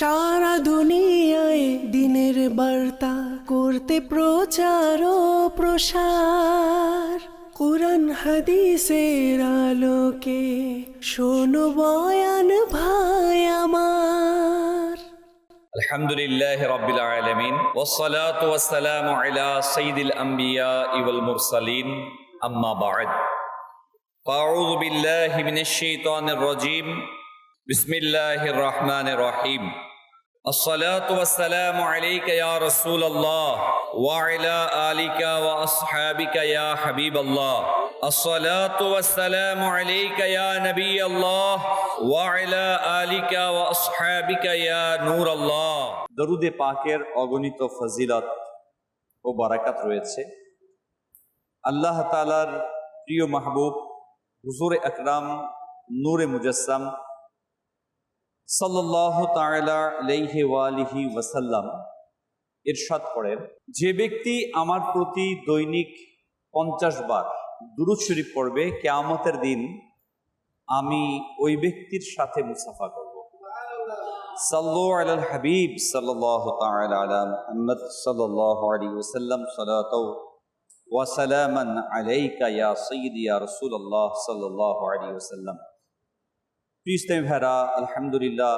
সারা দুনিয়ায় দিনের বার্তা করতে প্রচার ও প্রসার, কুরআন হাদিসের আলোকে শোনো বয়ান ভাই আমার। আলহামদুলিল্লাহি রাব্বিল আলামিন ওয়াসসালাতু ওয়াসসালামু আলা সাইয়্যিদিল আমবিয়া ওয়াল মুরসালিন আম্মা বা'দ। আউযু বিল্লাহি মিনাশ শাইতানির রাজীম। বিসমিল্লাহির রহমানির রহিম। আসসালাতু ওয়াসসালামু আলাইকা ইয়া রাসূলুল্লাহ ওয়া আলা আলিকা ওয়া আসহাবিকা ইয়া হাবিবাল্লাহ। আসসালাতু ওয়াসসালামু আলাইকা ইয়া নবিয়াল্লাহ ওয়া আলা আলিকা ওয়া আসহাবিকা ইয়া নূরাল্লাহ। দরুদে পাকের অগণিত ফজিলত ও বারাকাত রয়েছে। আল্লাহ তাআলার প্রিয় মাহবুব হুজুরে আকরাম নূরে মুজাসসাম সাল্লাল্লাহু তাআলা আলাইহি ওয়া আলিহি ওয়াসাল্লাম ইরশাদ করেন, যে ব্যক্তি আমার প্রতি দৈনিক 50 বার দুরূদ শরীফ পড়বে, কিয়ামতের দিন আমি ওই ব্যক্তির সাথে মুসাফা করব। সাল্লু আলাল হাবিব সাল্লাল্লাহু তাআলা আলা মুহাম্মদ সাল্লাল্লাহু আলাইহি ওয়াসাল্লাম সালাতু ওয়া সালামান আলাইকা ইয়া সাইয়্যিদি ইয়া রাসূলুল্লাহ সাল্লাল্লাহু আলাইহি ওয়াসাল্লাম। প্রিয় ভাইরা, আলহামদুলিল্লাহ,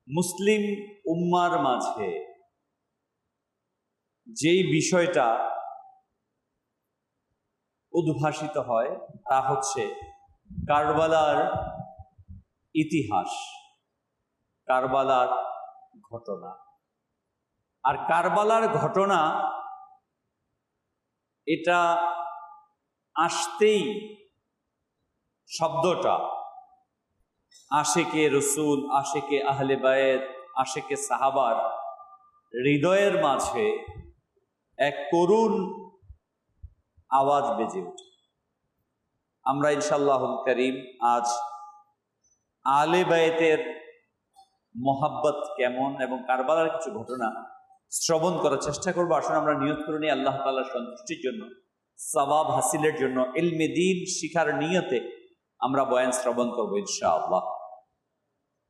মুসলিম উম্মার মাঝে যেই বিষয়টা উদ্ভাসিত হয় তা হচ্ছে কারবালার ইতিহাস, কারবালার ঘটনা। আর কারবালার ঘটনা এটা আসতেই শব্দটা আশেকে রসুল, আশেকে আহলে বায়েত, আশেকে সাহাবার হৃদয়ের মাঝে এক করুণ আওয়াজ বেজে ওঠে। আমরা ইনশাআল্লাহুল কারীম আজ আহলে বায়েতের মোহাব্বত কেমন এবং কারবালার কিছু ঘটনা শ্রবণ করার চেষ্টা করবো। আসুন আমরা নিয়ত করে নিই আল্লাহ তাআলার সন্তুষ্টির জন্য, সওয়াব হাসিলের জন্য, ইলমে দ্বীন শিখার নিয়তে আমরা বয়ান শ্রবণ করবো ইনশাআল্লাহ।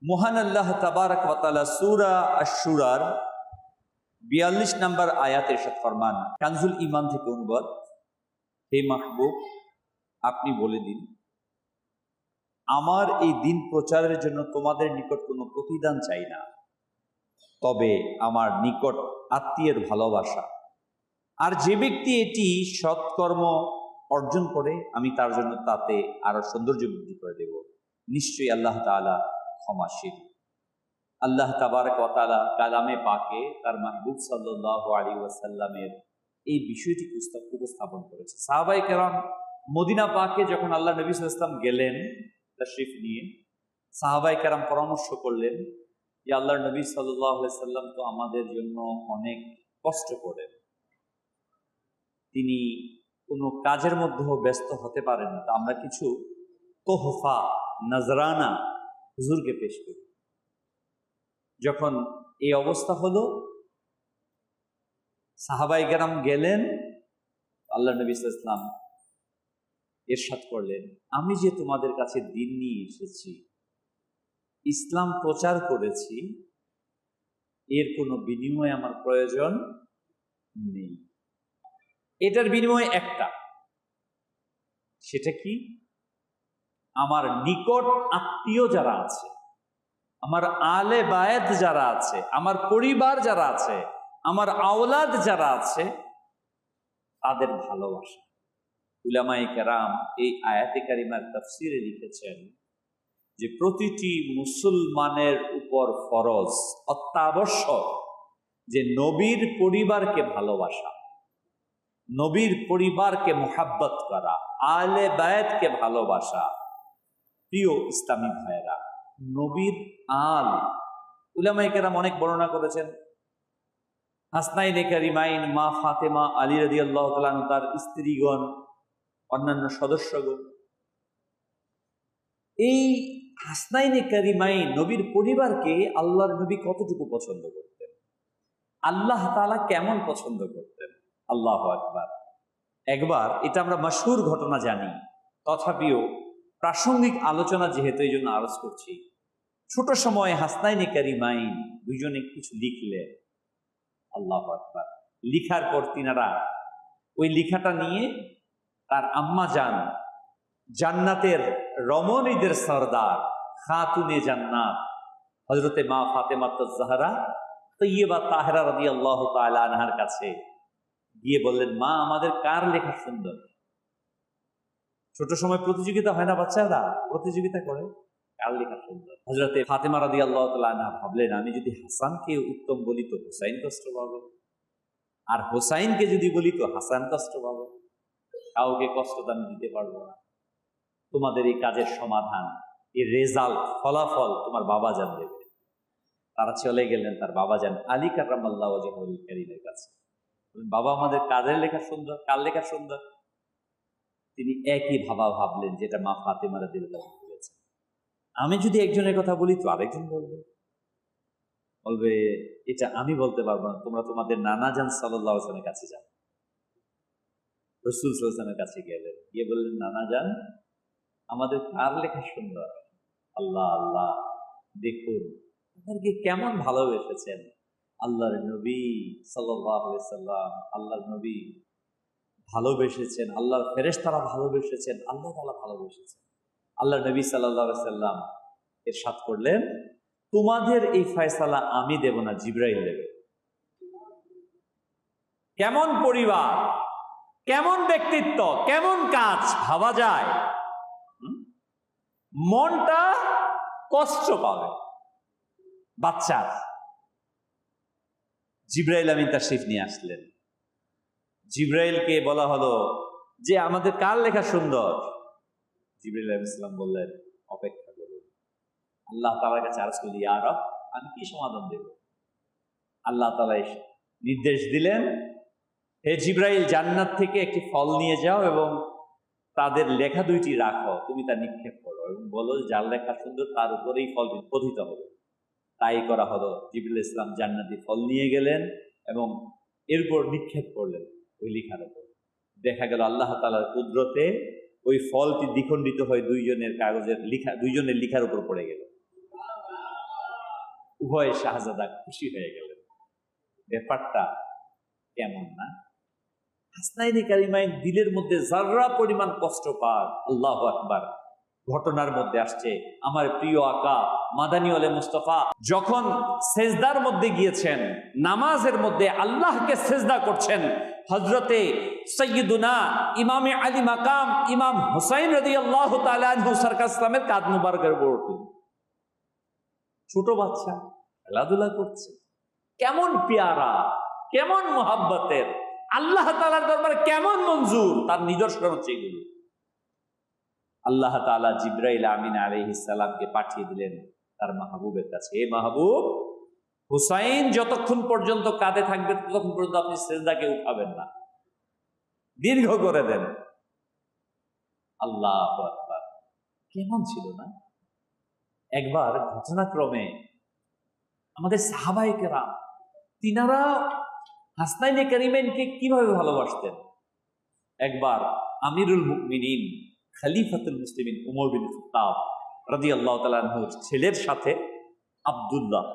মহান আল্লাহ তাবারক ওয়া তাআলা সূরা আশ-শূরার 42 নম্বর আয়াতে ইরশাদ ফরমান, কানজুল ঈমান থেকে অনুবাদ, হে মাহবুব আপনি বলে দিন, আমার এই দিন প্রচারের জন্য তোমাদের নিকট কোনো প্রতিদান চাই না, তবে আমার নিকট আত্মীয়ের ভালোবাসা। আর যে ব্যক্তি এটি সৎকর্ম অর্জন করে আমি তার জন্য তাতে আরো সৌন্দর্য বৃদ্ধি করে দেব। নিশ্চয়ই আল্লাহ তাআলা ক্ষমাশীল। আল্লাহ তাবারক ওয়া তাআলা কালামে পাকে তার মাহবুব সাল্লাল্লাহু আলাইহি ওয়াসাল্লামের এই বিষয়টি উপস্থাপন করেছে। সাহাবায়ে কেরাম মদিনা পাকে যখন আল্লাহ নবী সাল্লাল্লাহু আলাইহি ওয়াসাল্লাম গেলেন তাশরিফ নিয়ে, সাহাবায়ে কেরাম পরামর্শ করলেন যে আল্লাহর নবী সাল্লাল্লাহু আলাইহি ওয়াসাল্লাম তো আমাদের জন্য অনেক কষ্ট করেন, তিনি কোনো কাজের মধ্যেও ব্যস্ত হতে পারেন না, তা আমরা কিছু তোহফা নজরানা হুজুরকে পেশ করি। যখন এই অবস্থা হলো, সাহাবায়ে কেরাম গেলেন, আল্লাহ নবী সাল্লাল্লাহু আলাইহি ওয়াসাল্লাম ইরশাদ করলেন, আমি যে তোমাদের কাছে দ্বীন নিয়ে এসেছি, ইসলাম প্রচার করেছি, এর কোনো বিনিময় আমার প্রয়োজন নেই। এটার বিনিময় একটা, সেটা কি? আমার নিকট আত্মীয় যারা আছে, আমার আলে বায়েত যারা আছে, আমার পরিবার যারা আছে, আমার আওলাদ যারা আছে, তাদের ভালোবাসা। উলামায়ে কেরাম এই আয়াতে কারিমার তাফসিরে লিখেছেন যে প্রতিটি মুসলমানের উপর ফরজ, অত্যাবশ্যক যে নবীর পরিবারকে ভালোবাসা, নবীর পরিবারকে মোহাব্বত করা, আলে বায়েতকে ভালোবাসা। প্রিয় ইসলামী ভাইয়েরা, নবীর আল, উলামায়ে কেরাম অনেক বর্ণনা করেছেন। হাসনাইনে কারিমাইন, মা ফাতেমা, আলী রাদিয়াল্লাহু তাআলা আনহু, তার স্ত্রীগণ, অন্যান্য সদস্যগণ, এই হাসনাইনে কারিমাইন নবীর পরিবারকে আল্লাহর নবী কতটুকু পছন্দ করতেন, আল্লাহ তাআলা কেমন পছন্দ করতেন। আল্লাহু আকবার। একবার, এটা আমরা মাশহুর ঘটনা জানি, তথাপিও প্রাসঙ্গিক আলোচনা যেহেতু এই জন্য আরজ করছি, ছোট সময় হাসনাইনে কারিমাইন দুইজনে কিছু লিখলেন। আল্লাহু আকবার। লিখার পর তিনারা ওই লেখাটা নিয়ে তার আম্মা যান, জান্নাতের রমণীদের সরদার, খাতুনে জান্নাত হযরতে মা ফাতেমাতুজ জাহরা তৈয়বা তাহেরা রাদিয়াল্লাহু তাআলা আনহার কাছে গিয়ে বললেন, মা, আমাদের কার লেখা সুন্দর? ছোট সময় প্রতিযোগিতা হয় না, বাচ্চারা প্রতিযোগিতা করে কার লেখা সুন্দর। হযরতে ফাতেমা রাদিয়াল্লাহু তাআলা আনহা ভাবলেন, আমি যদি হাসানকে উত্তম বলি তো হুসাইন কষ্ট পাবে, আর হুসাইনকে যদি বলি তো হাসান কষ্ট পাবে। কাউকে কষ্ট আমি দিতে পারবো না। তোমাদের এই কাজের সমাধান, এই রেজাল্ট, ফলাফল তোমার বাবা জান দেবে। তারা চলে গেলেন তার বাবা যান আলী কাররামাল্লাহু ওয়াজহুল কারীমের কাছে। বাবা, আমাদের কাদের লেখা সুন্দর, কার লেখা সুন্দর? তিনি একই ভাবলেন যেটা মা ফাতেমা রাদিয়াল্লাহু আনহা বলেছেন। আমি যদি একজনের কথা বলি তো আরেকজন বলবে এটা আমি বলতে পারবো না, তোমরা তোমাদের নানা জান সাল্লাল্লাহু আলাইহি ওয়াসাল্লামের কাছে যাও। রাসূল সাল্লাল্লাহু আলাইহি ওয়াসাল্লামের কাছে গেলেন, গিয়ে বললেন, নানা জান, আমাদের কার লেখা সুন্দর? আল্লাহ আল্লাহ, দেখুন তাদেরকে কেমন ভালোবেসেছেন। আল্লাহর নবী সাল্লাল্লাহু আলাইহি ওয়াসাল্লাম, আল্লাহর নবী ভালোবেসেছেন, আল্লাহর ফেরেশতারা ভালোবেসেছেন, আল্লাহ তাআলা ভালোবেসেছেন। আল্লাহর নবী সাল্লাল্লাহু আলাইহি ওয়াসাল্লাম ইরশাদ করলেন, তোমাদের এই ফয়সালা আমি দেব না, জিবরাইল দেবে। কেমন পরিবার, কেমন ব্যক্তিত্ব, কেমন কাজ ভাবা যায়? মনটা কষ্ট পাবে বাচ্চার। জিবরাইল আমিন তাশরীফ নিয়ে আসলেন। জিবরাইলকে বলা হলো যে আমাদের কার লেখা সুন্দর? জিবরাইল আলাইহিস সালাম বললেন, অপেক্ষা করুন। আল্লাহ তাআলার কাছে আরজ করলেন, ইয়া রব, আমি কি সমাধান দেব? আল্লাহ তাআলা নির্দেশ দিলেন, হে জিবরাইল, জান্নাত থেকে একটি ফল নিয়ে যাও এবং তাদের লেখা দুইটি রাখো, তুমি তা নিক্ষেপ করো এবং বলো যার লেখা সুন্দর তার উপরেই ফল পতিত হবে। তাই করা হলো। জিবরাইল ইসলাম জান্নাতি ফল নিয়ে গেলেন এবং এরপর নিক্ষেপ করলেন ওই লেখার উপর। দেখা গেল আল্লাহ তাআলার কুদরতে ওই ফলটি দ্বিখণ্ডিত হয়ে দুইজনের লেখার উপর পড়ে গেল। উভয় শাহজাদা খুশি হয়ে গেলেন। ব্যাপারটা কেমন না? হাসনাইনে কারিমাইন দিলের মধ্যে যাররা পরিমাণ কষ্ট পায়। আল্লাহু আকবার। ঘটনার মধ্যে আসছে, আমার প্রিয় আকা মাদানী ওয়ালে মুস্তাফা যখন সেজদার মধ্যে গিয়েছেন, নামাজের মধ্যে আল্লাহকে সেজদা করছেন, হযরতে সাইয়্যিদুনা ইমামে আলী মাকাম ইমাম হুসাইন রাদিয়াল্লাহু তাআলা আনহু সরকার ইসলামের কাঁধ মুবারকের উপর উঠলেন। ছোট বাচ্চা খেলাধুলা করছে, কেমন পেয়ারা, কেমন মুহাব্বতের, আল্লাহ তাআলার দরবারে কেমন মঞ্জুর, তার নিদর্শন হচ্ছে এগুলো। আল্লাহ তাআলা জিবরাইল আমিন আলাইহিস সালামকে পাঠিয়ে দিলেন তার মাহবুবের কাছে। হে মাহবুব, হুসাইন যতক্ষণ পর্যন্ত কাঁধে থাকবে ততক্ষণ পর্যন্ত আপনি সিজদাকে উঠাবেন না, দীর্ঘ করে দেন। আল্লাহু আকবার। কেমন ছিল না? একবার ঘটনাক্রমে আমাদের সাহাবায়ে কেরাম তিনারা হাসনাইনে কারিমাইনকে কিভাবে ভালোবাসতেন। একবার আমিরুল মুমিনিন খলিফাতুল মুসলিমিন উমর বিন খাত্তাব রাদিয়াল্লাহু তাআলা আনহুর ছেলের সাথে আব্দুল্লাহ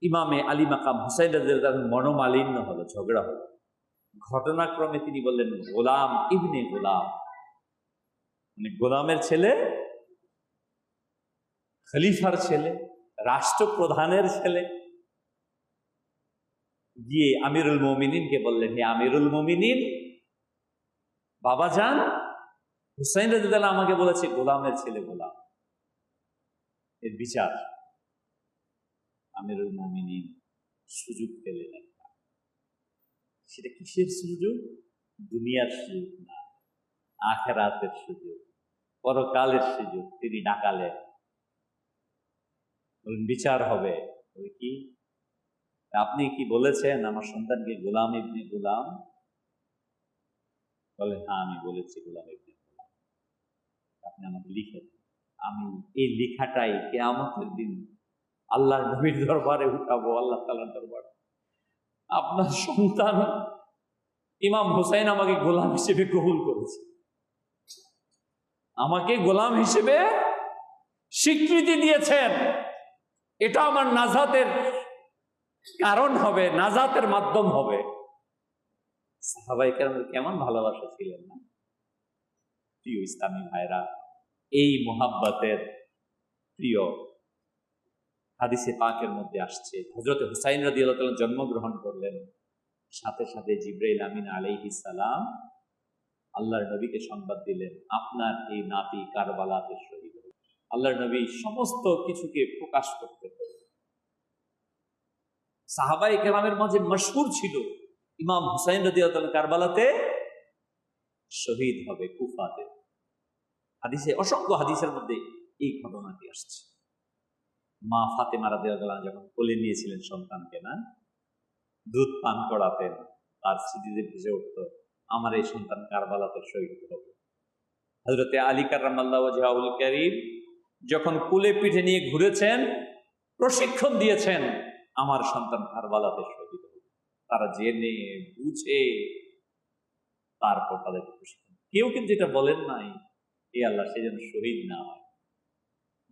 ইমামে আলী মাকাম হুসাইন রাদিয়াল্লাহু তাআলা মনোমালিন্য হলো, ঝগড়া হলো। ঘটনাক্রমে তিনি বললেন, গোলাম ইবনে গোলাম, মানে গোলামের ছেলে, খলিফার ছেলে, রাষ্ট্রপ্রধানের ছেলে, গিয়ে আমিরুল মুমিনিনকে বললেন, হে আমিরুল মুমিনিন, বাবা যান হুসাইন রাদিয়াল্লাহু আমাকে বলেছে গোলামের ছেলে গোলাম, এর বিচার। আমিরুল মুমিনিন সুযোগ পেলেন একটা। সেটা কিসের সুযোগ? দুনিয়ার সুযোগ না, আখিরাতের সুযোগ, পরকালের সুযোগ। তিনি ডাকালেন, বলেন বিচার হবে। বলে কি? আপনি কি বলেছেন আমার সন্তানকে গোলাম ইবনে গোলাম? বলে, হ্যাঁ আমি বলেছি গোলাম ইবনে গোলাম। আপনি আমাকে লিখে দিন, আমি এই লেখাটাই কিয়ামতের দিন আল্লাহর নবীর দরবারে উঠাবো, আল্লাহ তাআলার দরবারে। আপনার সন্তান ইমাম হুসাইন আমাকে গোলাম হিসেবে কবুল করেছে, আমাকে গোলাম হিসেবে স্বীকৃতি দিয়েছেন এটা আমার নাজাতের কারণ হবে, নাজাতের মাধ্যম হবে। সাহাবায়ে কেরামের কেমন ভালোবাসা ছিলেন না? প্রিয় ইসলামী ভাইরা, এই মুহাব্বতের প্রিয় হাদিসে পাকের মধ্যে আসছে হযরত হুসাইন রাদিয়াল্লাহু তাআলা জন্মগ্রহণ করলেন, সাথে সাথে জিবরাইল আমিন আলাইহিস সালাম আল্লাহর নবীকে সংবাদ দিলেন, আপনার এই নাতি কারবালাতে শহীদ হয়েছে। আল্লাহর নবী সমস্ত কিছুকে প্রকাশ করতেন। সাহাবায়ে কেরামের মাঝে মশহুর ছিল ইমাম হুসাইন রাদিয়াল্লাহু তাআলা কারবালাতে শহীদ হবে, কুফাতে। হাদিসে, অসংখ্য হাদিসের মধ্যে এই ঘটনাটি আসছে। মা ফাতেমা রাদিয়াল্লাহু আনহা যখন কোলে নিয়েছিলেন সন্তানকে, না দুধ পান করাতেন, তার স্মৃতিতে ভেসে উঠত আমার এই সন্তান কারবালাতে শহীদ হবে। হযরতে আলী কাররামাল্লাহু ওয়াজহাহুল কারীম যখন কোলে পিঠে নিয়ে ঘুরেছেন, প্রশিক্ষণ দিয়েছেন আমার সন্তান কারবালাতে শহীদ হবে। তারা জেনে বুঝে তারপর তাদেরকে প্রশিক্ষণ। কেউ কিন্তু এটা বলেন নাই এ আল্লাহ সে যেন শহীদ না হয়,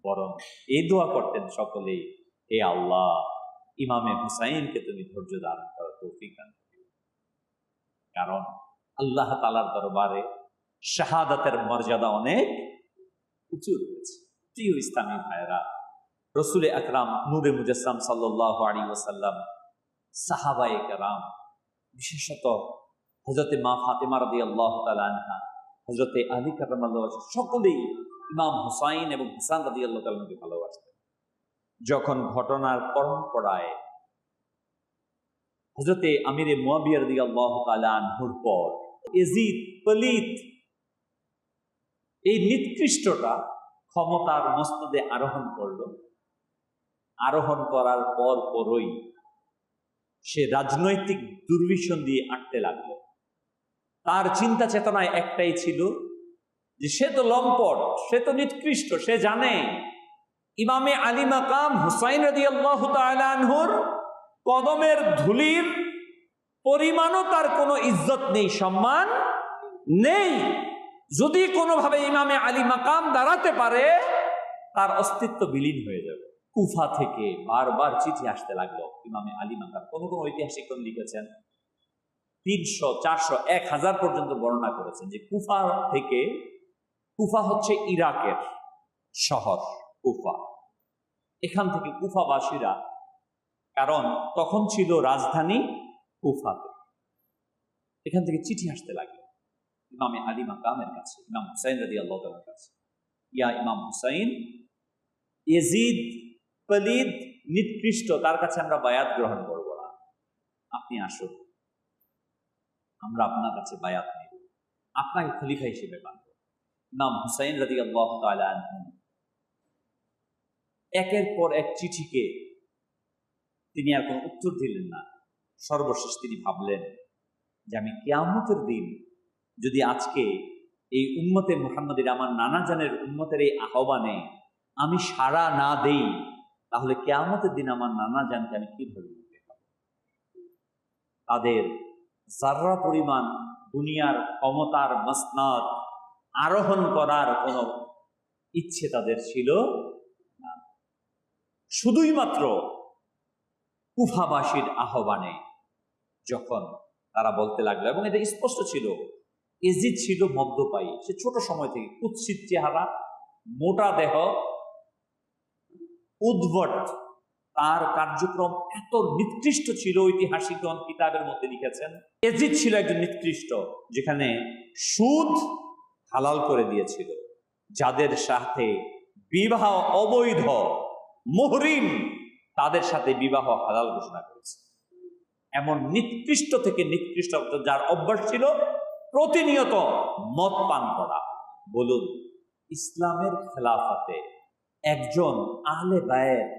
বরং এই দোয়া করতেন সকলেই, হে আল্লাহ ইমামে হুসাইনকে তুমি ধৈর্য ধারণ করার তৌফিক দান করো। কারণ আল্লাহ তাআলার দরবারে শাহাদাতের মর্যাদা অনেক উঁচু রয়েছে। প্রিয় ইসলামী ভাইয়েরা, রাসূল আকরাম নূরে মুজাসসাম সাল্লাল্লাহু আলাইহি ওয়াসাল্লাম, সাহাবায়ে কেরাম, বিশেষত হযরতে মা ফাতেমা রাদিয়াল্লাহু তাআলা আনহা, হযরতে আলী কাররামাল্লাহু ওয়াজহু, সকলেই ইমাম হুসাইন এবং হাসান রাদিয়াল্লাহু তাআলাকে ভালোবাসতেন। যখন ঘটনার পরম্পরায় হযরতে আমিরে মুয়াবিয়া রাদিয়াল্লাহু তাআলা আনহুর পর ইয়াজিদ পলিত এই নিকৃষ্টটা ক্ষমতার মস্তদে আরোহণ করল, আরোহণ করার পরই সে রাজনৈতিক দুর্বিষণ দিয়ে আটতে লাগলো। তার চিন্তা চেতনায় একটাই ছিল যে সে তো লম্পট, সে তো নিকৃষ্ট, সে জানে ইমামে আলী মাকাম হুসাইন রাদিয়াল্লাহু তাআলা আনহুর কদমের ধুলির পরিমাণও তার কোনো ইজ্জত নেই, সম্মান নেই। যদি কোনোভাবে ইমামে আলী মাকাম দাঁড়াতে পারে তার অস্তিত্ব বিলীন হয়ে যাবে। কুফা থেকে বারবার চিঠি আসতে লাগলো ইমামে আলী মাকাম। কোন কোন ঐতিহাসিকগণ লিখেছেন 300, 400, 1000 পর্যন্ত বর্ণনা করেছেন যে কুফা থেকে, কুফা হচ্ছে ইরাকের শহর কুফা, এখান থেকে কুফাবাসীরা, কারণ তখন ছিল রাজধানী কুফাতে, এখান থেকে চিঠি আসতে লাগলো ইমামে আলী মাকামের কাছে, ইমাম হুসাইন রাদিয়াল্লাহু তাআলার কাছে, ইয়া ইমাম হুসাইন, ইয়াজিদ পলিদ নিকৃষ্ট, তার কাছে আমরা বায়াত গ্রহণ করব না, আপনি আসুন, আমরা আপনার কাছে বায়াত নেব, আপনাকে খলিফা হিসেবে মানব। ইমাম হুসাইন রাদিয়াল্লাহু তাআলা আনহু একের পর এক চিঠিকে তিনি আর কোনো উত্তর দিলেন না। সর্বশেষ তিনি ভাবলেন যে আমি কিয়ামতের দিন যদি আজকে এই উম্মতে মুহাম্মাদের, আমার নানা জানের উম্মতের এই আহ্বানে আমি সাড়া না দেই, তাহলে কিয়ামতের দিন আমার নানা জানকে আমি কিভাবে দিতে পারব? তাদের যাররা পরিমাণ দুনিয়ার ক্ষমতার মসনদ আরোহণ করার কোনো ইচ্ছে তাদের ছিল না। শুধুই মাত্র কুফাবাসীর আহ্বানে যখন তারা বলতে লাগলো, এবং এটা স্পষ্ট ছিল, ইয়াজিদ ছিল মদ্যপায়ী, সে ছোট সময় থেকে কুৎসিত চেহারা, মোটা দেহ, উদ্ভট, তার কার্যক্রম এত নিকৃষ্ট ছিল, ঐতিহাসিকগণ কিতাবের মধ্যে লিখেছেন ইয়াজিদ ছিল একজন নিকৃষ্ট, যেখানে সুদ হালাল করে দিয়েছিল, যাদের সাথে বিবাহ অবৈধ, মুহরিম, তাদের সাথে বিবাহ হালাল ঘোষণা করেছে। এমন নিকৃষ্ট থেকে নিকৃষ্ট, যার অভ্যাস ছিল প্রতিনিয়ত মদ পান করা। বলুন, ইসলামের খেলাফতে একজন আহলে বায়েত,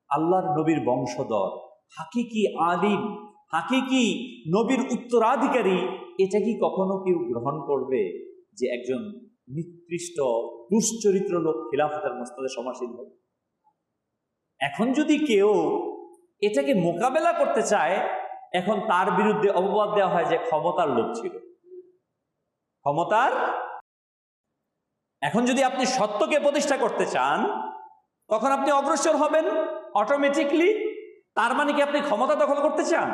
আল্লাহর নবীর বংশধর, হাকিকি আলিম, হাকিকি নবীর উত্তরাধিকারী, এটা কি কখনো কেউ গ্রহণ করবে যে একজন নিকৃষ্ট দুশ্চরিত্র লোক খিলাফতের মস্তদে সমাসীন হোক? এখন যদি কেউ এটাকে মোকাবেলা করতে চায়, এখন তার বিরুদ্ধে অপবাদ দেওয়া হয় যে ক্ষমতার লোভ ছিল, ক্ষমতার। এখন যদি আপনি সত্যকে প্রতিষ্ঠা করতে চান, তখন আপনি অগ্রসর হবেন অটোমেটিকলি। তার মানে কি আপনি ক্ষমতা দখল করতে চান?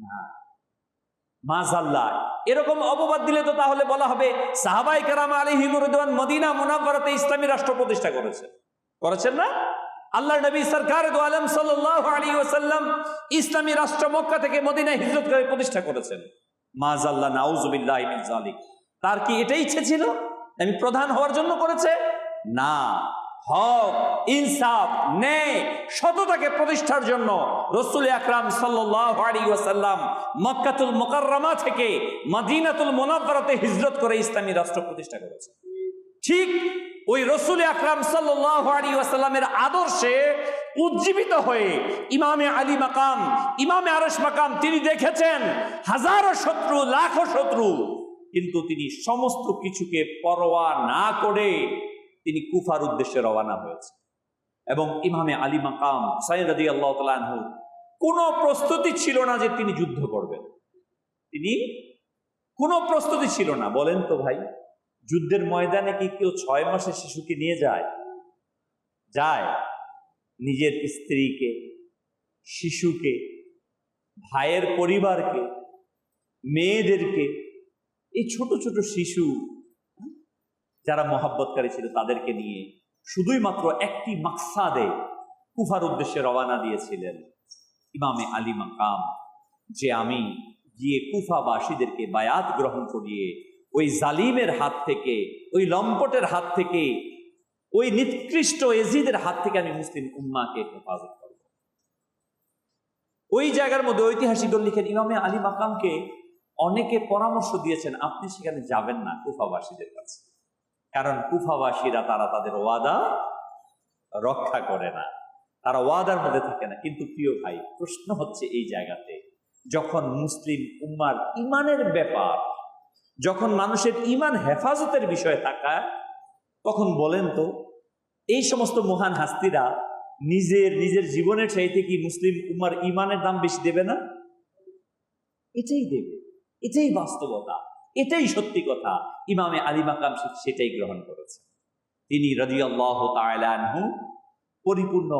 না, মাযাল্লাহ। এরকম অপবাদ দিলে তো তাহলে বলা হবে সাহাবায়ে কেরাম আলাইহিমুর রিদওয়ান মদিনা মুনাওয়ারাতে ইসলামী রাষ্ট্র প্রতিষ্ঠা করেছেন না? আল্লাহর নবী সরকার দু আলম সাল্লাল্লাহু আলাইহি ওয়াসাল্লাম ইসলামী রাষ্ট্র মক্কা থেকে মদিনায় হিজরত করে প্রতিষ্ঠা করেছেন। মাযাল্লাহ, নাউযুবিল্লাহি মিন যালিক। তার কি এটাই ইচ্ছে ছিল আমি প্রধান হওয়ার জন্য করেছে? না, হক, ইনসাফ, ন্যায়, সততাকে প্রতিষ্ঠার জন্য রাসূল আকরাম সাল্লাল্লাহু আলাইহি ওয়াসাল্লাম মক্কাতুল মুকাররমা থেকে মদিনাতুল মুনাওয়ারাতে হিজরত করে ইসলামী রাষ্ট্র প্রতিষ্ঠা করেছেন। ঠিক ওই রাসূল আকরাম সাল্লাল্লাহু আলাইহি ওয়াসাল্লামের আদর্শে উজ্জীবিত হয়ে ইমামে আলী মাকাম, ইমামে আরশ মাকাম তিনি দেখেছেন হাজারো শত্রু, লাখো শত্রু, কিন্তু তিনি সমস্ত কিছুকে পরোয়া না করে তিনি কুফার উদ্দেশ্যে রওনা হয়েছে। এবং ইমামে আলী মাকাম সাইয়্যিদ রাদিয়াল্লাহু তাআলা আনহু কোনো প্রস্তুতি ছিল না যে তিনি যুদ্ধ করবেন। তিনি কোনো প্রস্তুতি ছিল না। বলেন তো ভাই, যুদ্ধের ময়দানে কি কেউ 6 মাসের শিশুকে নিয়ে যায়? নিজের স্ত্রীকে, শিশুকে, ভাইয়ের পরিবারকে, মেয়েদেরকে, এই ছোট ছোট শিশু যারা মহাব্বতকারী ছিল তাদেরকে নিয়ে শুধুই মাত্র একটি মাকসাদে কুফার উদ্দেশ্যে রওনা দিয়েছিলেন ইমামে আলী মাকাম, যে আমি গিয়ে কুফাবাসীদেরকে বায়াত গ্রহণ করিয়ে ওই জালিমের হাত থেকে, ওই লম্পটের হাত থেকে, ওই নিকৃষ্ট এজিদের হাত থেকে আমি মুসলিম উম্মাকে হেফাজত করব। ওই জায়গার মধ্যে ঐতিহাসিক লিখেন ইমামে আলী মাকামকে অনেকে পরামর্শ দিয়েছেন আপনি সেখানে যাবেন না কুফাবাসীদের কাছে, কারণ কুফাবাসীরা তারা তাদের ওয়াদা রক্ষা করে না, তারা ওয়াদার মধ্যে থাকে না। কিন্তু প্রিয় ভাই, প্রশ্ন হচ্ছে এই জায়গাতে যখন মুসলিম উম্মার ইমানের ব্যাপার, যখন মানুষের ইমান হেফাজতের বিষয়ে তাকায়, তখন বলেন তো এই সমস্ত মহান হাস্তিরা নিজের জীবনের চাইতে কি মুসলিম উম্মার ইমানের দাম বেশি দেবে না? এটাই দেবে, এটাই বাস্তবতা, এটাই সত্যি কথা। ইমামে আলী মাকাম সেটাই গ্রহণ করেছেন। তিনি রাদিয়াল্লাহু তাআলা আনহু পরিপূর্ণ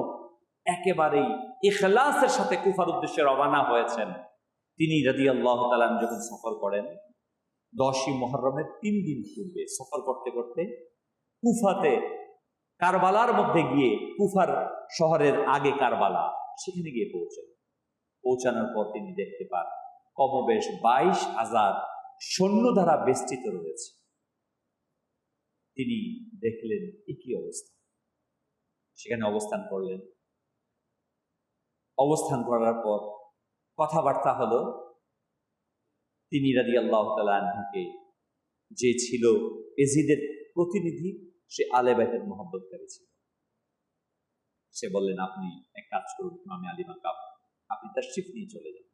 একেবারেই ইখলাসের সাথে কুফার উদ্দেশ্যে রওনা হয়েছেন। তিনি রাদিয়াল্লাহু তাআলা যখন সফর করেন 10ই মুহররমের 3 দিন পূর্বে সফর করতে করতে কুফাতে কারবালার মধ্যে গিয়ে, কুফার শহরের আগে কারবালা, সেখানে গিয়ে পৌঁছানোর পর তিনি দেখতে পান কমবেশ 22,000 সৈন্য দ্বারা বেষ্টিত রয়েছে। তিনি দেখলেন একই অবস্থা, সেখানে অবস্থান করলেন। অবস্থান করার পর কথাবার্তা হলো। তিনি রাদিয়াল্লাহু তাআলা আনহুকে, যে ছিল এজিদের প্রতিনিধি, সে আলে বাইতের মহব্বতকারী ছিল, সে বললেন আপনি এক কাজ করুন ইমামে আলী মাকাম, আপনি তাশরিফ নিয়ে চলে যান,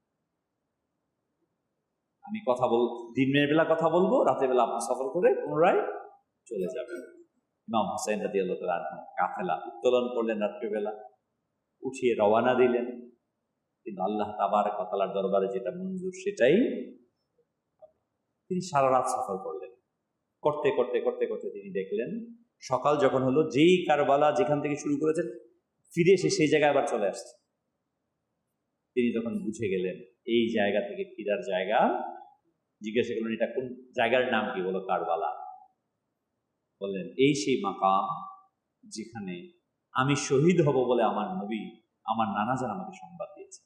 আমি দিনের বেলা কথা বলবো, রাতের বেলা আপনি সফর করে পুনরায় চলে যাবেন। ইমাম হুসাইন রাদিয়াল্লাহু তাআলা আনহু কাফেলা উত্তোলন করলেন, রাত্রিবেলা উঠিয়ে রওনা দিলেন। কিন্তু আল্লাহ তাবারক ওয়া তাআলার দরবারে যেটা মঞ্জুর সেটাই। তিনি সারা রাত সফর করলেন। করতে করতে করতে করতে তিনি দেখলেন সকাল যখন হলো, যেই কারবালা যেখান থেকে শুরু করেছেন ফিরে এসে সেই জায়গায় আবার চলে আসছে। তিনি তখন বুঝে গেলেন এই জায়গা থেকে ফিরার জায়গা। জিজ্ঞাসা করলেন এটা কোন জায়গার নাম কি? বলো কারবালা। বললেন এই সেই মাকাম যেখানে আমি শহীদ হব বলে আমার নবী, আমার নানাজান আমাকে সংবাদ দিয়েছে।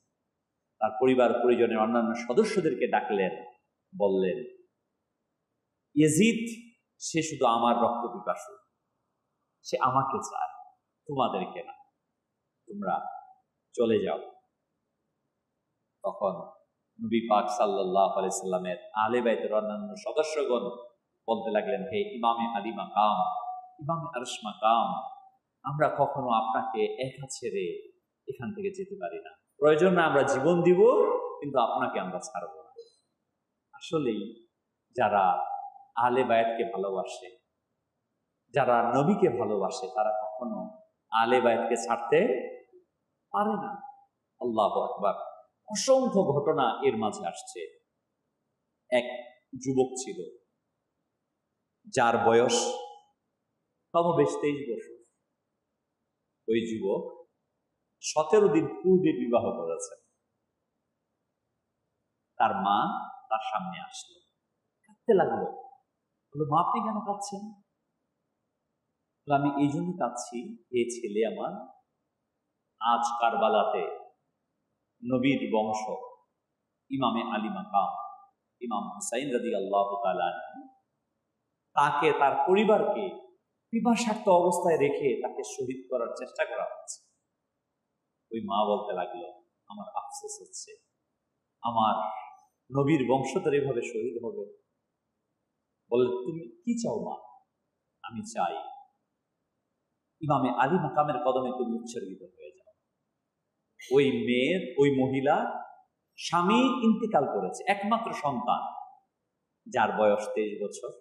তার পরিবার পরিজনের অন্যান্য সদস্যদেরকে ডাকলেন, বললেন ইয়াজিদ সে শুধু আমার রক্ত পিপাসু, সে আমাকে চায়, তোমাদেরকে না, তোমরা চলে যাও। তখন নবী পাক সাল্লাল্লাহু আলাইহি সাল্লামের আহলে বাইতের অন্যান্য সদস্যগণ বলতে লাগলেন হে ইমামে আলী মাকাম, ইমামে আরশ মাকাম, আমরা কখনো আপনাকে একা ছেড়ে এখান থেকে যেতে পারি না, প্রয়োজন না আমরা জীবন দিব, কিন্তু আপনাকে আমরা ছাড়ব না। আসলেই যারা আহলে বায়াতকে ভালোবাসে, যারা নবীকে ভালোবাসে, তারা কখনো আহলে বায়াতকে ছাড়তে পারে না। আল্লাহু আকবার। অসংখ্য ঘটনা এর মাঝে আসছে। এক যুবক ছিল যার বয়স কমবেশ 23 বছর। ওই যুবক 17 দিন পূর্বে বিবাহ করেছে। তার মা তার সামনে আসলো, কাঁদতে লাগলো। বললো, মা আপনি কেন কাঁদছেন? আমি এই জন্য কাঁদছি, এই ছেলে আমার আজ কারবালাতে নবীর বংশ ইমামে আলী মাকাম ইমাম হুসাইন রাদিয়াল্লাহু তাআলা তাকে, তার পরিবারকে পিপাসার্ত অবস্থায় রেখে তাকে শহীদ করার চেষ্টা করা হচ্ছে। ওই মা বলতে লাগলো, আমার আফসোস হচ্ছে, আমার নবীর বংশধর এভাবে শহীদ হবে। বলে, তুমি কি চাও মা? আমি চাই ইমামে আলী মাকামের কদমে তুমি উৎসর্গিত হয়ে যাও। ওই মেয়ের, ওই মহিলা স্বামী ইন্তেকাল করেছে, একমাত্র সন্তান যার বয়স 23 বছর,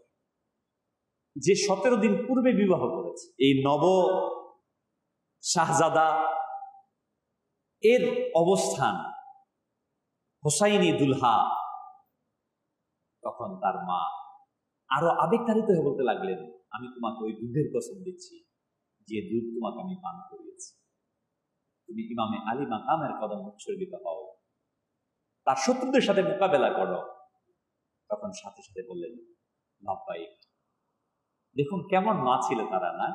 যে 17 দিন পূর্বে বিবাহ করেছে। এই নব শাহজাদা এর অবস্থান হোসাইনি দুলহা। তখন তার মা আরো আবেগতাড়িত হয়ে বলতে লাগলেন, আমি তোমাকে ওই দুধের কসম দিচ্ছি যে দুধ তোমাকে আমি পান করিয়েছি, তুমি ইমামে আলী মাকামের কদম উৎসর্গিত হও, তার শত্রুদের সাথে মোকাবেলা করো। তখন সাথে সাথে বললেন, ভাই দেখুন কেমন মা ছিল তারা, না?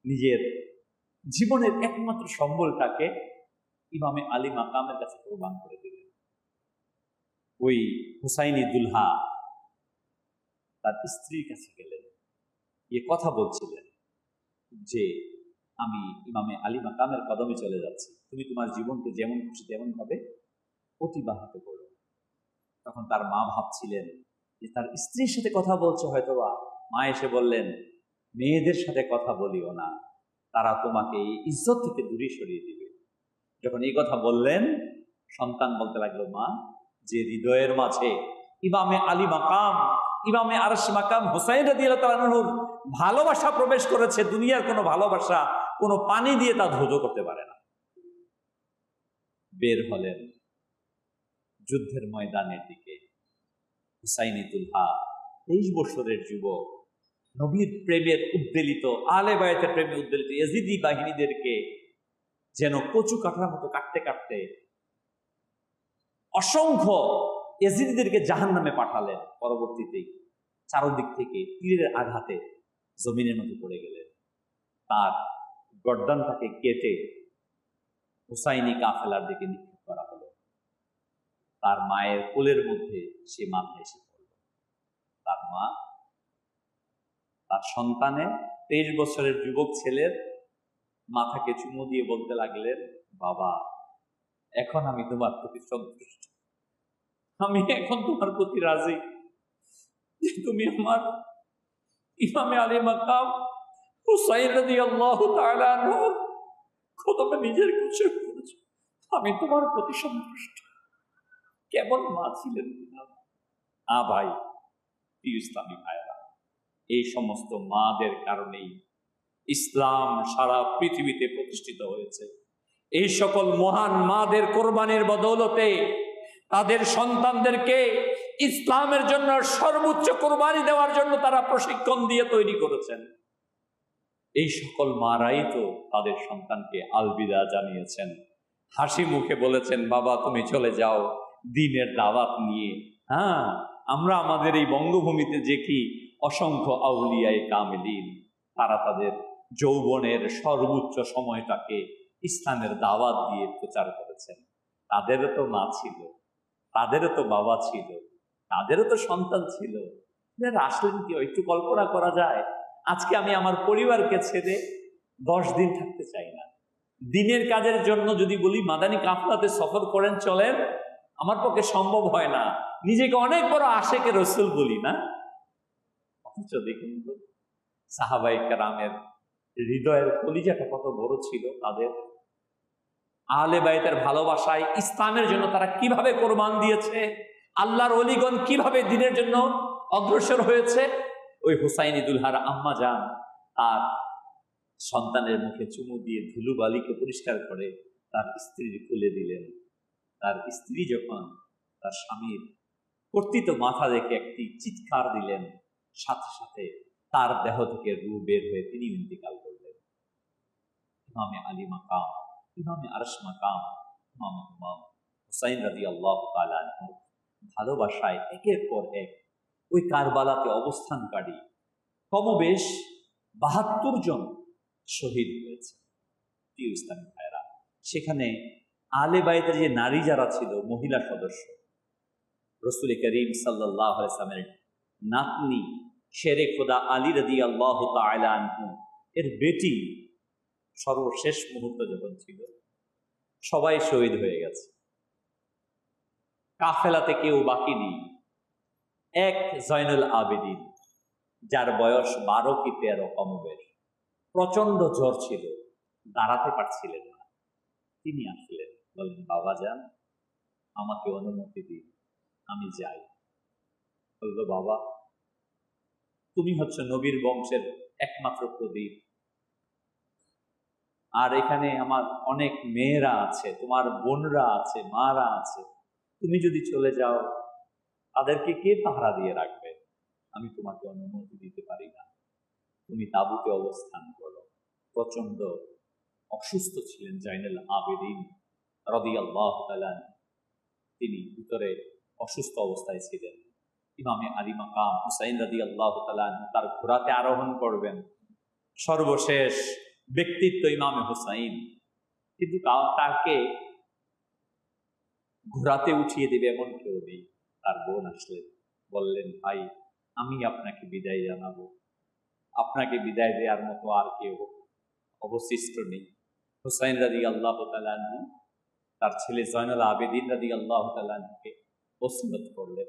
নিজের জীবনের একমাত্র সম্বলটাকে ইমামে আলী মাকামের কাছে কোরবান করে দিলেন। ওই হুসাইনি দুলহা তার স্ত্রীর কাছে গেলেন, গিয়ে কথা বলছিলেন যে আমি ইমামে আলী মাকামের কদমে চলে যাচ্ছি, তুমি তোমার জীবনকে যেমন খুশি তেমন ভাবে অতিবাহিত করো। তখন তার মা ভাবছিলেন যে তার স্ত্রীর সাথে কথা বলছে হয়তোবা। মা এসে বললেন, মেয়েদের সাথে কথা বলিও না, তারা তোমাকে এই ইজ্জত থেকে দূরে সরিয়ে দিবে। যখন এই কথা বললেন, সন্তান বলতে লাগলো, মা, যে হৃদয়ের মাঝে ইমামে আলী মাকাম, ইমামে আরশ মাকাম হুসাইন রাদিয়াল্লাহু তাআলা আনহুর ভালোবাসা প্রবেশ করেছে, দুনিয়ার কোনো ভালোবাসা কোনো পানি দিয়ে তা ধৌত করতে পারে না। বের হলেন যুদ্ধের ময়দানের দিকে। হুসাইনি দুলহা 23 বছরের যুবক, নবীর প্রেমের উদ্বেলিত, আলে বায়াতের প্রেমে উদ্বেলিত ইয়াজিদি বাহিনীদেরকে যেন কচু কাটার মতো কাটতে কাটতে অসংখ্য ইয়াজিদিদেরকে জাহান্নামে পাঠালেন। পরবর্তীতে চারদিক থেকে তীরের আঘাতে জমিনের মধ্যে পড়ে গেলেন। তার গর্দানটাকে কেটে হুসাইনি কাফেলার দিকে নিক্ষেপ করা হলো। তার মায়ের কোলের মধ্যে সে মাথা এসে পড়ল। তার মা তার সন্তানের 23 বছরের যুবক ছেলের মাথাকে চুমু দিয়ে বলতে লাগলেন, বাবা, এখন আমি তোমার প্রতি সন্তুষ্ট, আমি এখন তোমার প্রতি রাজি যে তুমি আমার ইমামে আলী মাকাম হুসাইন রাদিয়াল্লাহু তাআলা আনহুর কদমে নিজের কুশল করেছো, আমি তোমার প্রতি সন্তুষ্ট। কেমন মা ছিলেন না ভাই? প্রিয় ইসলামী ভাইরা, এই সমস্ত মাদের কারণেই ইসলাম সারা পৃথিবীতে প্রতিষ্ঠিত হয়েছে। এই সকল মহান মাদের কোরবানির বদৌলতে তাদের সন্তানদেরকে ইসলামের জন্য সর্বোচ্চ কোরবানি দেওয়ার জন্য তারা প্রশিক্ষণ দিয়ে তৈরি করেছেন। এই সকল মারাই তো তাদের সন্তানকে আলবিদা জানিয়েছেন, হাসি মুখে বলেছেন, বাবা তুমি চলে যাও দ্বীনের দাওয়াত নিয়ে। হ্যাঁ, আমরা আমাদের এই বঙ্গভূমিতে যে কি অসংখ্য আউলিয়ায়ে কামিলিন, তারা তাদের যৌবনের সর্বোচ্চ সময়টাকে ইসলামের দাওয়াত দিয়ে প্রচার করেছেন। তাদেরও তো মা ছিল, তাদেরও তো বাবা ছিল, তাদেরও তো সন্তান ছিল। আসলেন কি? একটু কল্পনা করা যায়, আজকে আমি আমার পরিবারকে ছেড়ে 10 দিন থাকতে চাই না। দিনের কাজের জন্য যদি বলি মাদানী কাফলাতে সফর করেন, চলেন, আমার পক্ষে সম্ভব হয় না। নিজেকে অনেক বড় আশেকে রসুল বলি না, অথচ দেখুন তো সাহাবায়ে কেরামের হৃদয়ের কলিজাটা কত বড় ছিল। তাদের আহলে বাইতের ভালোবাসায় ইসলামের জন্য তারা কিভাবে কোরবান দিয়েছে, আল্লাহর ওলিগণ কিভাবে দ্বীনের জন্য অগ্রসর হয়েছে। ওই হুসাইনি দুলহার আম্মা জান আর সন্তানের মুখে চুমু দিয়ে ধুলোবালিকে পরিষ্কার করে তার স্ত্রীর কোলে দিলেন। তার স্ত্রী যখন তার স্বামীর কর্তৃত মাথা দেখে একটি চিৎকার দিলেন, সাথে সাথে তার দেহ থেকে রূহ বের হয়ে তিনি ইন্তিকাল করলেন। ইমামে আলী মাকাম, ইমামে আরশ মাকাম, ইমামে ইমাম হুসাইন রাদিয়াল্লাহু তাআলা আনহু ভালোবাসায় একের পর এক ওই কারবালাতে অবস্থানকারী কমবেশ ৭২ জন শহীদ হয়েছে। প্রিয় ইসলামী ভাইরা, সেখানে আলে বাইতের যে নারী যারা ছিল, মহিলা সদস্য, রাসূল করিম সাল্লাল্লাহু আলাইহি ওয়াসাল্লামের নাতনি শেরে খোদা আলী রাদিয়াল্লাহু তাআলা আনহু এর বেটি সর্বশেষ মুহূর্ত যখন ছিল, সবাই শহীদ হয়ে গেছে। কাফেলাতে কেউ বাকি নেই। এক জয়নুল আবেদিন, যার বয়স 12 কি 13 কমবেশ, প্রচন্ড জ্বর ছিল, দাঁড়াতে পারছিলেন না। তিনি আসলেন, বললেন, বাবা যান, আমাকে অনুমতি দিন, আমি যাই। বলল, বাবা, তুমি হচ্ছে নবীর বংশের একমাত্র প্রদীপ, আর এখানে আমার অনেক মেয়েরা আছে, তোমার বোনরা আছে, মারা আছে, তুমি যদি চলে যাও তাদেরকে কে পাহারা দিয়ে রাখবে? আমি তোমাকে অনুমতি দিতে পারি না, তুমি তাঁবুতে অবস্থান করো। প্রচন্ড অসুস্থ ছিলেন জয়নুল আবেদিন রাদিয়াল্লাহু তাআলা, তিনি ভিতরে অসুস্থ অবস্থায় ছিলেন। ইমামে আলী মাকাম হুসাইন রাদিয়াল্লাহু তাআলা তার ঘোড়াতে আরোহণ করবেন, সর্বশেষ ব্যক্তিত্ব ইমামে হুসাইন, কিন্তু তাকে ঘোড়াতে উঠিয়ে দেবে এমন কেউ নেই। তার বোন আসলেন, বললেন, ভাই, আমি আপনাকে বিদায় জানাবো, আপনাকে বিদায় দেওয়ার মতো আর কেউ অবশিষ্ট নেই। হুসাইন রাদিয়াল্লাহু তাআলা তার ছেলে জয়নুল আবেদিন রাদিয়াল্লাহু তাআলাকে ওসিয়ত করলেন,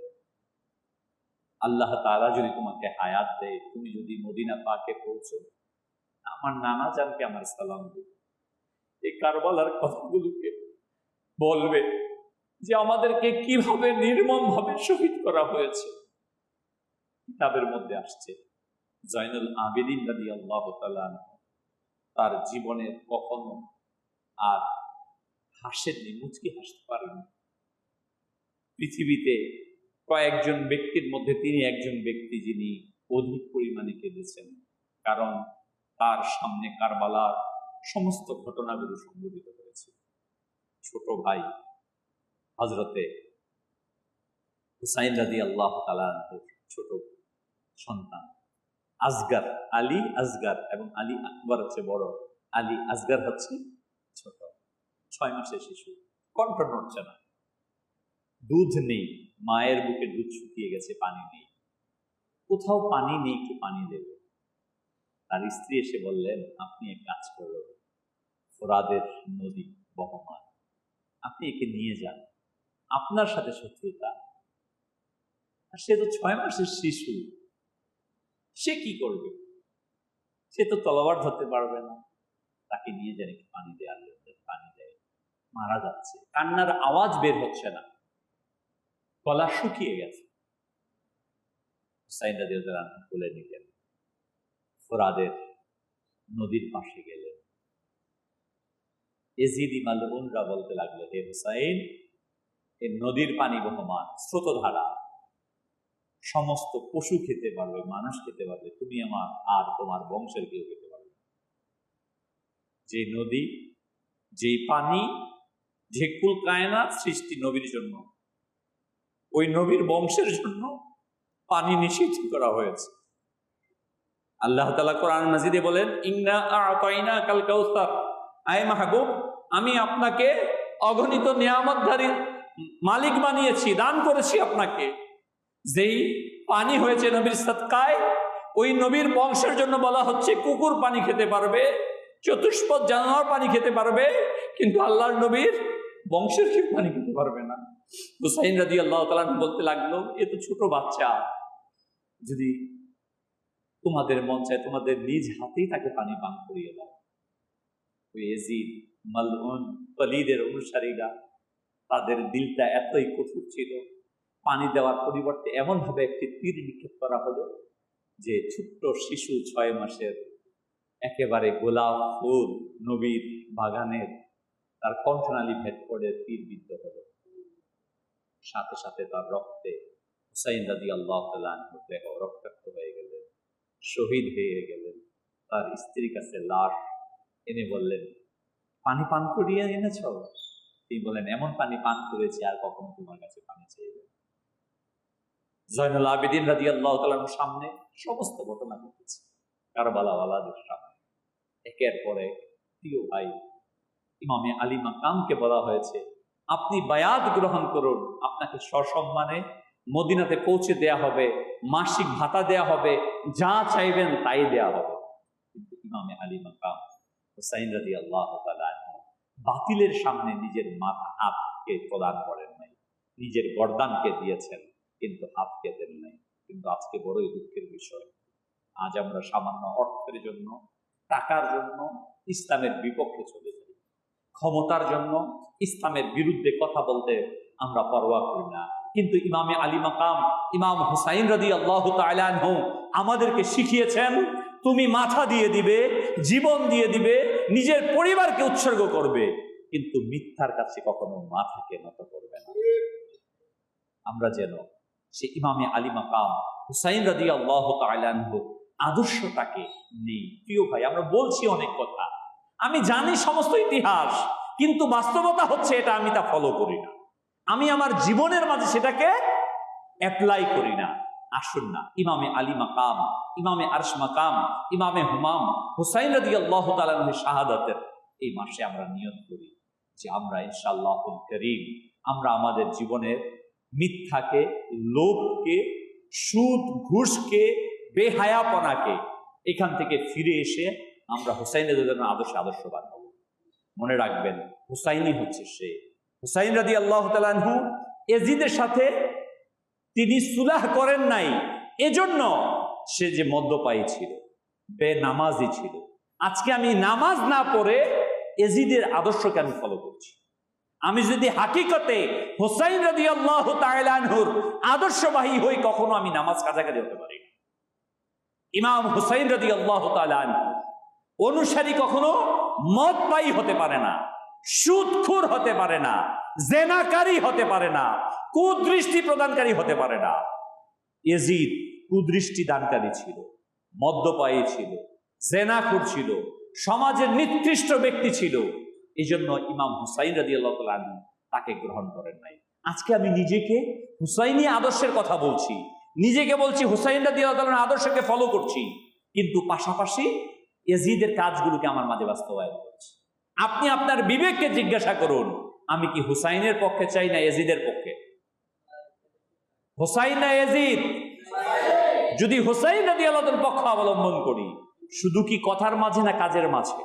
আল্লাহ তাআলা যদি তোমাকে হায়াত দেয়, তুমি যদি মদিনা পাকে পৌঁছো, আমার নানা জানকে আমার সালাম দিবে, এই কারবালার কথাগুলোকে বলবে যে আমাদেরকে কিভাবে নির্মম ভাবে শহীদ করা হয়েছে। কিতাবের মধ্যে আসছে জয়নুল আবেদিন রাদিয়াল্লাহু তাআলা তার জীবনের কখনো আর হাসেননি, মুচকি হাসতে পারেননি। পৃথিবীতে কয়েকজন ব্যক্তির মধ্যে তিনি একজন ব্যক্তি যিনি অধিক পরিমাণে কেঁদেছেন, কারণ তার সামনে কারবালার সমস্ত ঘটনাগুলো সংঘটিত হয়েছে। ছোট ভাই হযরতে হুসাইন রাদিয়াল্লাহু তাআলা ছোট সন্তান আসগার, আলী আসগার এবং আলী আকবর হচ্ছে বড়, আলী আসগার হচ্ছে ছোট, 6 মাসের শিশু, কণ্ঠ নড়ছে না, দুধ নেই, মায়ের বুকে দুধ শুকিয়ে গেছে, পানি নেই, কোথাও পানি নেই, একটু পানি দেবে। তার স্ত্রী এসে বললেন, আপনি এক কাজ করুন, ফোরাদের নদী বহমান, আপনি একে নিয়ে যান, আপনার সাথে শত্রুতা, আর সে তো 6 মাসের শিশু, সে কি করবে? সে তো তলোয়ার ধরতে পারবে না। তাকে নিয়ে যান, একটু পানি দেওয়ার জন্য, পানি দেয়, মারা যাচ্ছে, কান্নার আওয়াজ বের হচ্ছে না, গলা শুকিয়ে গেছে। হুসাইন রাদিয়াল্লাহু আনহু কোলে নিলেন, ফোরাদের নদীর পাশে গেলেন। এজিদি মালউনরা বলতে লাগলো, হে হুসাইন, এই নদীর পানি বহমান, স্রোতধারা, সমস্ত পশু খেতে পারবে, মানুষ খেতে পারবে, তুমি আমার আর তোমার বংশের কেউ খেতে পারবে। যে নদী, যে পানি, যে কুল কায়নাত সৃষ্টি নবীর জন্য, ওই নবীর বংশের জন্য পানি নিষিদ্ধ করা হয়েছে। আল্লাহ তাআলা কোরআন মাজিদে বলেন, ইন্না আ'তাইনাকাল কাউসার, আয় মাহবুব, আমি আপনাকে অগণিত নিয়ামতধারী মালিক বানিয়েছি, দান করেছি আপনাকে। যেই পানি হয়েছে নবীর সদকায়, ওই নবীর বংশের জন্য বলা হচ্ছে কুকুর পানি খেতে পারবে, চতুষ্পদ জানোয়ার পানি খেতে পারবে, কিন্তু আল্লাহর নবীর বংশের কেউ পানি খেতে পারবে না। হুসাইন রাদিয়াল্লাহু তাআলা বলতে লাগলো, এ তো ছোট বাচ্চা, যদি তোমাদের মন চায় তোমাদের নিজ হাতেই তাকে পানি পান করিয়ে দাও। ওই ইয়াজিদ মালউন ওয়ালিদের অনুসারীরা, তাদের দিলটা এতই কঠোর ছিল, পানি দেওয়ার পরিবর্তে এমন ভাবে একটি তীর নিক্ষেপ করা হলো যে ছোট্ট শিশু 6 মাসের, একেবারে গোলাপ ফুল নবীর বাগানের, তার কণ্ঠনালী ভেদ করে তীর বিদ্ধ হলো। সাথে সাথে তার রক্তে হুসাইন রাদিয়াল্লাহু তাআলা আনহু দেহ রক্তাক্ত হয়ে গেলেন, শহীদ হয়ে গেলেন। তার স্ত্রীর কাছে লাশ এনে বললেন, পানি পান করিয়ে এনেছ? তিনি বলেন, এমন পানি পান করেছি আর কখনো তোমার কাছে পানি চাইবে। জয়নুল আবেদিন রাদিয়াল্লাহু তাআলার সামনে সমস্ত ঘটনা ঘটেছে, কারবালাওয়ালাদের সামনে। একের পর এক প্রিয় ভাই ইমামে আলী মাকামকে বলা হয়েছে, আপনি বায়াত গ্রহণ করুন, আপনাকে সসম্মানে মদিনাতে পৌঁছে দেয়া হবে, মাসিক ভাতা দেয়া হবে, যা চাইবেন তাই দেয়া হবে। কিন্তু ইমামে আলী মাকাম হুসাইন রাদিয়াল্লাহু তাআলা আনহু বাতিলের সামনে নিজের মাথা হাতকে প্রদান করেন নাই, নিজের গর্দানকে দিয়েছেন কিন্তু হাতকে দেন নাই। কিন্তু আজকে বড়ই দুঃখের বিষয়, আজ আমরা সামান্য অর্থের জন্য, টাকার জন্য ইসলামের বিপক্ষে চলে যাই, ক্ষমতার জন্য ইসলামের বিরুদ্ধে কথা বলতে আমরা পরোয়া করি না। কিন্তু ইমামে আলী মাকাম ইমাম হুসাইন রাদিয়াল্লাহু তাআলা আনহু আমাদেরকে শিখিয়েছেন, তুমি মাথা দিয়ে দিবে, জীবন দিয়ে দিবে, নিজের পরিবারকে উৎসর্গ করবে, কিন্তু মিথ্যার কাছে কখনো মাথাকে নত করবে না। আমরা যেন সে ইমামে আলী মাকাম হুসাইন রাদিয়াল্লাহু তাআলা আনহু আদর্শটাকে নেই। প্রিয় ভাই, আমরা বলছি অনেক কথা, আমি জানি সমস্ত ইতিহাস, কিন্তু বাস্তবতা হচ্ছে এটা আমি তা ফলো করি না, আমি আমার জীবনের মাঝে সেটাকে অ্যাপ্লাই করি না। আসুন না ইমামে আলী মাকাম, ইমামে আরশ মাকাম, ইমামে হুমাম হুসাইন রাদিয়াল্লাহু তাআলা আনহুর শাহাদাতের এই মাসে আমরা নিয়ত করি যে আমরা ইনশাআল্লাহুল কারীম আমরা আমাদের জীবনের মিথ্যাকে, লোভকে, সুদ ঘুষকে, বেহায়াপনাকে এখান থেকে ফিরে এসে আমরা হুসাইন রাদিয়াল্লাহু আদর্শবান হব। মনে রাখবেন, হুসাইনই হচ্ছে সে। হুসাইন রাদিয়াল্লাহু তাআলা আনহু ইয়াজিদের সাথে তিনি সুলাহ করেন নাই, এজন্য সে যে মদ্যপায়ী ছিল, বেনামাজি ছিল। আজকে আমি নামাজ না পড়ে ইয়াজিদের আদর্শকে আমি ফলো করছি। আমি যদি হাকিকতে হুসাইন রাদিয়াল্লাহু তাআলা আনহুর আদর্শবাহী হই, কখনো আমি নামাজ কাজাকারি হতে পারি না। ইমাম হুসাইন রাদিয়াল্লাহু তাআলা আনহু অনুসারী কখনো মদপায়ী হতে পারে না, সুদখোর হতে পারে না, জেনাকারী হতে পারে না, কুদৃষ্টি প্রদানকারী হতে পারে না। ইয়াজিদ কুদৃষ্টি দানকারী ছিল, মদ্যপায়ী ছিল, জেনাখোর ছিল, সমাজের নিকৃষ্ট ব্যক্তি ছিল। এই জন্য ইমাম হুসাইন রাদিয়াল্লাহু তাআলা আনহু তাকে গ্রহণ করেন নাই। আজকে আমি নিজেকে হুসাইনি আদর্শের কথা বলছি, নিজেকে বলছি হুসাইন রাদিয়াল্লাহু তাআলার আদর্শকে ফলো করছি, কিন্তু পাশাপাশি ইয়াজিদের কাজগুলোকে আমার মাঝে বাস্তবায়ন করছি। আপনি আপনার বিবেককে জিজ্ঞাসা করুন, আমি কি হুসাইনের পক্ষে চাই না ইয়াজিদের পক্ষে? হুসাইন না ইয়াজিদ? যদি হুসাইন রাদিয়াল্লাহু তাআলার পক্ষ অবলম্বন করি, শুধু কি কথার মাঝে না কাজের মাঝে?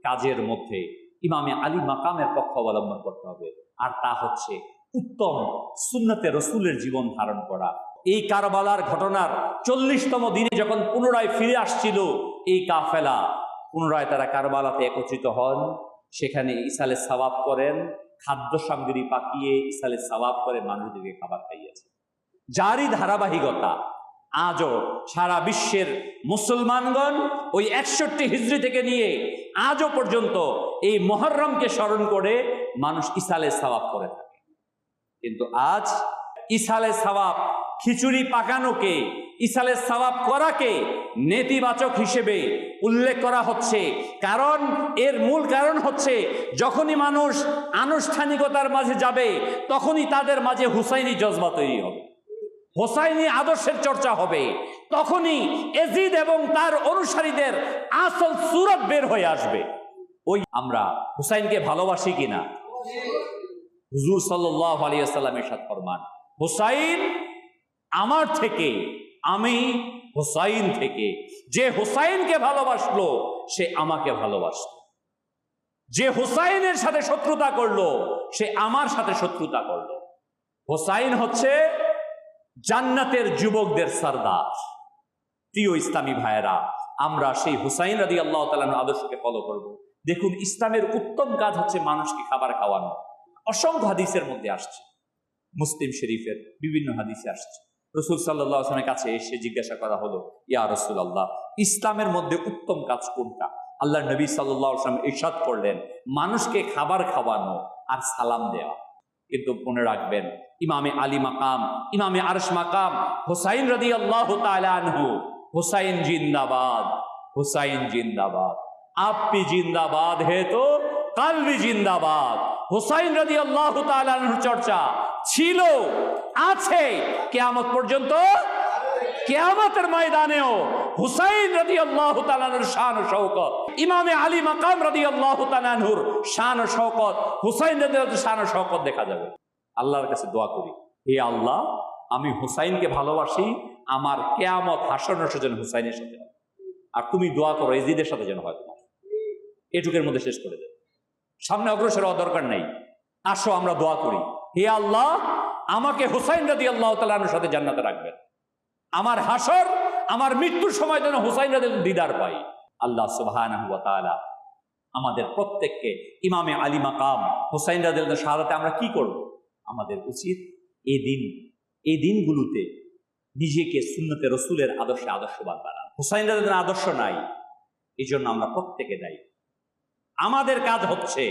কাজের মধ্যে ইমামে আলী মাকামের পক্ষ অবলম্বন করতে হবে, আর তা হচ্ছে উত্তম সুন্নতে রসুলের জীবন ধারণ করা। এই কারবালার ঘটনার 40তম দিনে যখন পুনরায় ফিরে আসছিল এই কাফেলা, পুনরায় তারা কারবালাতে একত্রিত হন, সেখানে ইসালে সওয়াব করেন, খাদ্য সামগ্রী পাকিয়ে ইসালে সওয়াব করে মানুষদেরকে খাবার খাইয়েছে। যারই ধারাবাহিকতা আজও সারা বিশ্বের মুসলমানগণ ওই 61 হিজরি থেকে নিয়ে আজও পর্যন্ত এই মুহররমকে স্মরণ করে মানুষ ইসালে সওয়াব করে থাকে। কিন্তু আজ ইসালে সওয়াব, খিচুড়ি পাকানোকে, ইসালে সওয়াব করাকে নেতিবাচক হিসেবে উল্লেখ করা হচ্ছে। কারণ এর মূল কারণ হচ্ছে, যখনই মানুষ আনুষ্ঠানিকতার মাঝে যাবে, তখনই তাদের মাঝে হুসাইনি জজবা তৈরি হবে, হোসাইনি আদর্শের চর্চা হবে, তখনই ইয়াজিদ এবং তার অনুসারীদের আসল সুরত বের হয়ে আসবে। ওই আমরা হুসাইনকে ভালোবাসি কিনা? হুজুর সাল্লাল্লাহু আলাইহি ওয়াসাল্লাম ইরশাদ ফরমান, হুসাইন আমার থেকে, আমি হুসাইন থেকে। যে হুসাইনকে ভালোবাসলো সে আমাকে ভালোবাসলো, যে হুসাইনের সাথে শত্রুতা করলো সে আমার সাথে শত্রুতা করলো। হুসাইন হচ্ছে জান্নাতের যুবকদের সরদার। প্রিয় ইসলামী ভাইয়েরা, আমরা সেই হুসাইন রাদিয়াল্লাহু তাআলার আদর্শকে ফলো করব। দেখুন, ইসলামের উত্তম কাজ হচ্ছে মানুষকে খাবার খাওয়ানো। অসংখ্য হাদিসের মধ্যে আসছে, মুসলিম শরীফের বিভিন্ন হাদিসে আসছে। রাসূল সাল্লাল্লাহু আলাইহি ওয়াসাল্লামের কাছে এসে জিজ্ঞাসা করা হলো, ইয়া রাসূলুল্লাহ, ইসলামের মধ্যে উত্তম কাজ কোনটা? আল্লাহর নবী সাল্লাল্লাহু আলাইহি ওয়াসাল্লাম ইরশাদ করলেন, মানুষকে খাবার খাওয়ানো আর সালাম দেওয়া। কিন্তু মনে রাখবেন, ইমামে আলী মাকাম, ইমামে আরশ মাকাম হুসাইন রাদিয়াল্লাহু তাআলা আনহু, হুসাইন জিন্দাবাদ, হুসাইন জিন্দাবাদ। আপনি জিন্দাবাদ হে তো কালবি জিন্দাবাদ। হুসাইন রাদিয়াল্লাহু তাআলা আনহুর চর্চা ছিল, আছে কিয়ামত পর্যন্ত। কিয়ামতের ময়দানেও হুসাইন রাদিয়াল্লাহু তাআলা আনহুর শান ও শওকত, ইমামে আলী মাকাম রাদিয়াল্লাহু তাআলা আনহুর শান ও শওকত, হুসাইন রাদিয়াল্লাহু শান ও শওকত দেখা যাবে। আল্লাহর কাছে দোয়া করি, হে আল্লাহ, আমি হুসাইনকে ভালোবাসি, আমার কিয়ামত হাসর নসর যেন হুসাইনের সাথে হয়। আর তুমি দোয়া করো এজিদের সাথে যেন হয় তোমার। এটুকের মধ্যে শেষ করে দেবে, সামনে অগ্রসর হওয়ার দরকার নেই। আসো আমরা দোয়া করি, হে আল্লাহ, আমাকে হুসাইন রাদিয়াল্লাহু তাআলা আনহুর সাথে জান্নাতে রাখবেন। আমার হাসর, আমার মৃত্যুর সময় যেন হুসাইন রাদিয়াল্লাহু দিদার পাই। আল্লাহ সুবহানাহু ওয়া তাআলা আমাদের প্রত্যেককে ইমামে আলী মাকাম হুসাইন রাদিয়াল্লাহু শাহাদাতে আমরা কি করব? আমাদের উচিত এই দিনগুলোতে নিজেকে সুন্নতে রসুলের আদর্শে আদর্শবান বানানো। হুসাইন রাদিয়াল্লাহু আদর্শ নাই, এই জন্য আমরা প্রত্যেকে দায়ী। আমাদের কাজ হচ্ছে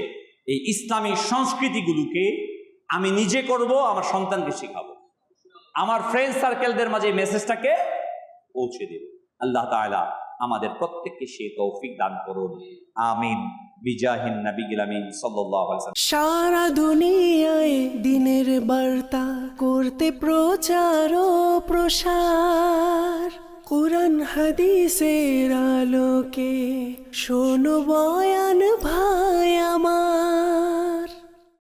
এই ইসলামী সংস্কৃতিগুলোকে আমি নিজে করব, আমার সন্তানকে শিখাবো, আমার ফ্রেন্ড সার্কেলদের মাঝে এই মেসেজটাকে পৌঁছে দেব। আল্লাহ তাআলা আমাদের প্রত্যেককে সে তৌফিক দান করুন, আমিন। বিজাহিন নবীল আমিন সাল্লাল্লাহু আলাইহি ওয়াসাল্লাম। সারা দুনিয়ায় দিনের বার্তা করতে প্রচার ও প্রসার, কুরআন হাদিসের আলোকে শোনো বয়ান ভাই আমার।